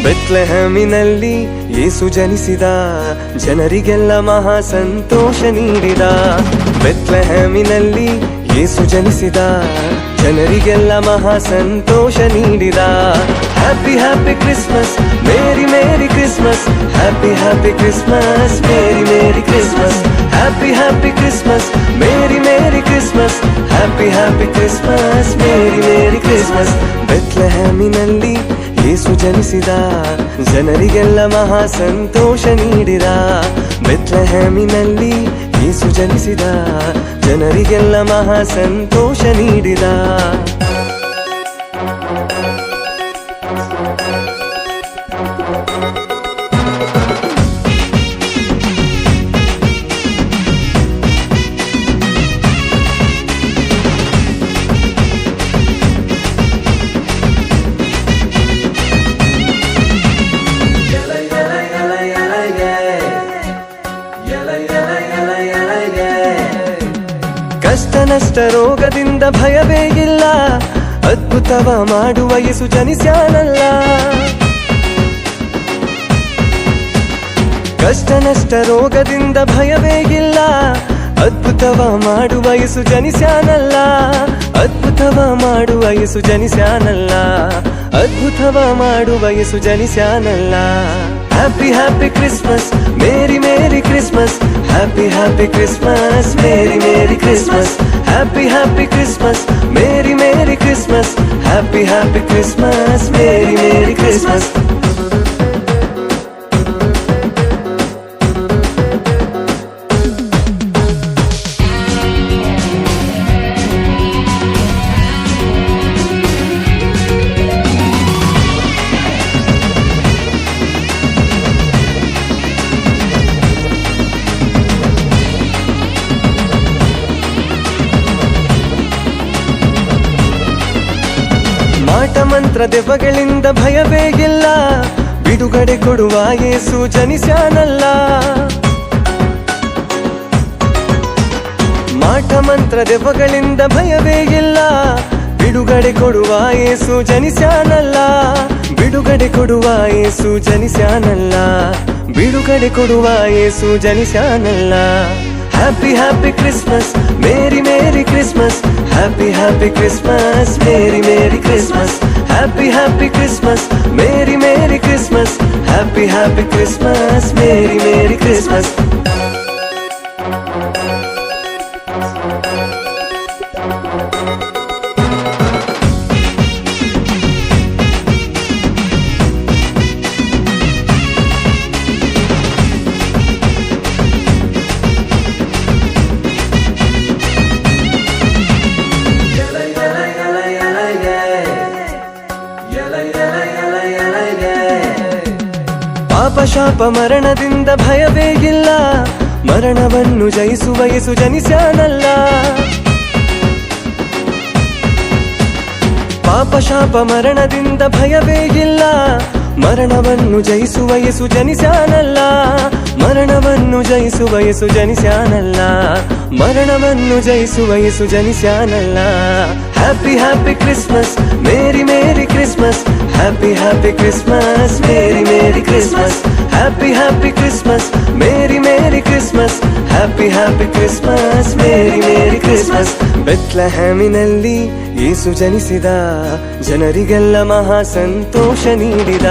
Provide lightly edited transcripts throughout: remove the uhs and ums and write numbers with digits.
ಬೆತ್ಲೆಹೇಮಿನಲ್ಲಿ ಯೇಸು ಜನಿಸಿದ, ಜನರಿಗೆಲ್ಲ ಮಹಾ ಸಂತೋಷ ನೀಡಿದ. ಬೆತ್ಲೆಹೇಮಿನಲ್ಲಿ ಯೇಸು ಜನಿಸಿದ, ಜನರಿಗೆಲ್ಲ ಮಹಾ ಸಂತೋಷ ನೀಡಿದ. Happy happy Christmas, merry merry Christmas, happy happy Christmas, merry merry Christmas, happy happy Christmas, merry merry Christmas, happy happy Christmas, merry merry Christmas. ಬೆತ್ಲೆಹೇಮಿನಲ್ಲಿ ಯೇಸು ಜನಿಸಿದ, ಜನರಿಗೆಲ್ಲ ಮಹಾ ಸಂತೋಷ ನೀಡಿದ. ಬೆತ್ಲೆಹೇಮಿನಲ್ಲಿ ಯೇಸು ಜನಿಸಿದ, ಜನರಿಗೆಲ್ಲ ಮಹಾ ಸಂತೋಷ ನೀಡಿದ. ಕಷ್ಟ ನಷ್ಟ ರೋಗದಿಂದ ಭಯವೇ ಇಲ್ಲ, ಅದ್ಭುತವ ಮಾಡುವ ಯೇಸು ಜನಿಸ್ಯಾನಲ್ಲ. ಕಷ್ಟ ನಷ್ಟ ರೋಗದಿಂದ ಭಯವೇ ಇಲ್ಲ, ಅದ್ಭುತವ ಮಾಡುವ ಯೇಸು ಜನಿಸ್ಯಾನಲ್ಲ. ಅದ್ಭುತವ ಮಾಡುವ ಯೇಸು ಜನಿಸ್ಯಾನಲ್ಲ, ಅದ್ಭುತವ ಮಾಡುವ ಯೇಸು ಜನಿಸ್ಯಾನಲ್ಲ. Happy happy Christmas, merry merry Christmas, happy happy Christmas, merry merry Christmas, happy happy Christmas, merry merry Christmas, happy happy Christmas, merry merry Christmas. ಮಾಟ ಮಂತ್ರ ದೆವ್ವಗಳಿಂದ ಭಯವೇ ಇಲ್ಲ, ಬಿಡುಗಡೆ ಕೊಡುವ ಯೇಸು ಜನಿಸ್ಯಾನಲ್ಲ. ಮಾಟ ಮಂತ್ರ ದೆವ್ವಗಳಿಂದ ಭಯವೇ ಇಲ್ಲ, ಬಿಡುಗಡೆ ಕೊಡುವ ಯೇಸು ಜನಿಸ್ಯಾನಲ್ಲ. ಬಿಡುಗಡೆ ಕೊಡುವ ಯೇಸು ಜನಿಸ್ಯಾನಲ್ಲ, ಬಿಡುಗಡೆ ಕೊಡುವ ಯೇಸು ಜನಿಸ್ಯಾನಲ್ಲ. Happy happy Christmas, merry merry Christmas, happy happy Christmas, merry merry Christmas, happy happy Christmas, merry merry Christmas, happy happy Christmas, merry merry Christmas. ಪಾಪ ಶಾಪ ಮರಣದಿಂದ ಭಯವೇ ಇಲ್ಲ, ಮರಣವನ್ನು ಜಯಿಸುವ ಯೇಸು ಜನಿಸ್ಯಾನಲ್ಲ. ಪಾಪ ಶಾಪ ಮರಣದಿಂದ ಭಯವೇ ಇಲ್ಲ, ಮರಣವನ್ನು ಜಯಿಸುವ ಯೇಸು ಜನಿಸ್ಯಾನಲ್ಲ. ಮರಣವನ್ನು ಜಯಿಸುವ ಯೇಸು ಜನಿಸ್ಯಾನಲ್ಲ, ಮರಣವನ್ನು ಜಯಿಸುವ ಯೇಸು ಜನಿಸ್ಯಾನಲ್ಲ. Happy happy Christmas, merry merry Christmas, happy happy Christmas, merry merry Christmas, happy happy Christmas, merry merry Christmas, happy happy Christmas, merry merry Christmas. ಬೆತ್ಲೆಹೇಮಿನಲ್ಲಿ ಯೇಸು ಜನಿಸಿದ, ಜನರಿಗೆಲ್ಲ ಮಹಾ ಸಂತೋಷ ನೀಡಿದ.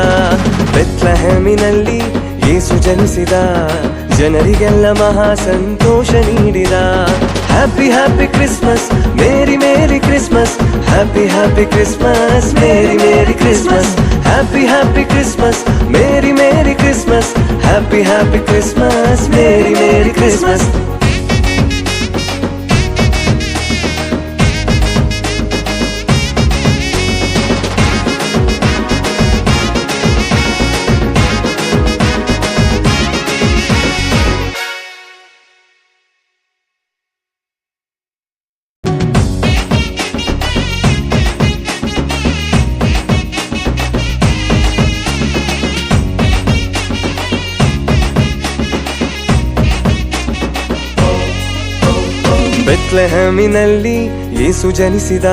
ಬೆತ್ಲೆಹೇಮಿನಲ್ಲಿ ಯೇಸು ಜನಿಸಿದ, ಜನರಿಗೆಲ್ಲ ಮಹಾ ಸಂತೋಷ ನೀಡಿದ. Happy happy Christmas, merry merry Christmas, happy happy Christmas, merry merry Christmas, happy happy Christmas, merry merry Christmas, happy happy Christmas, merry merry Christmas. ಬೆತ್ಲೆಹೇಮಿನಲ್ಲಿ ಯೇಸು ಜನಿಸಿದ.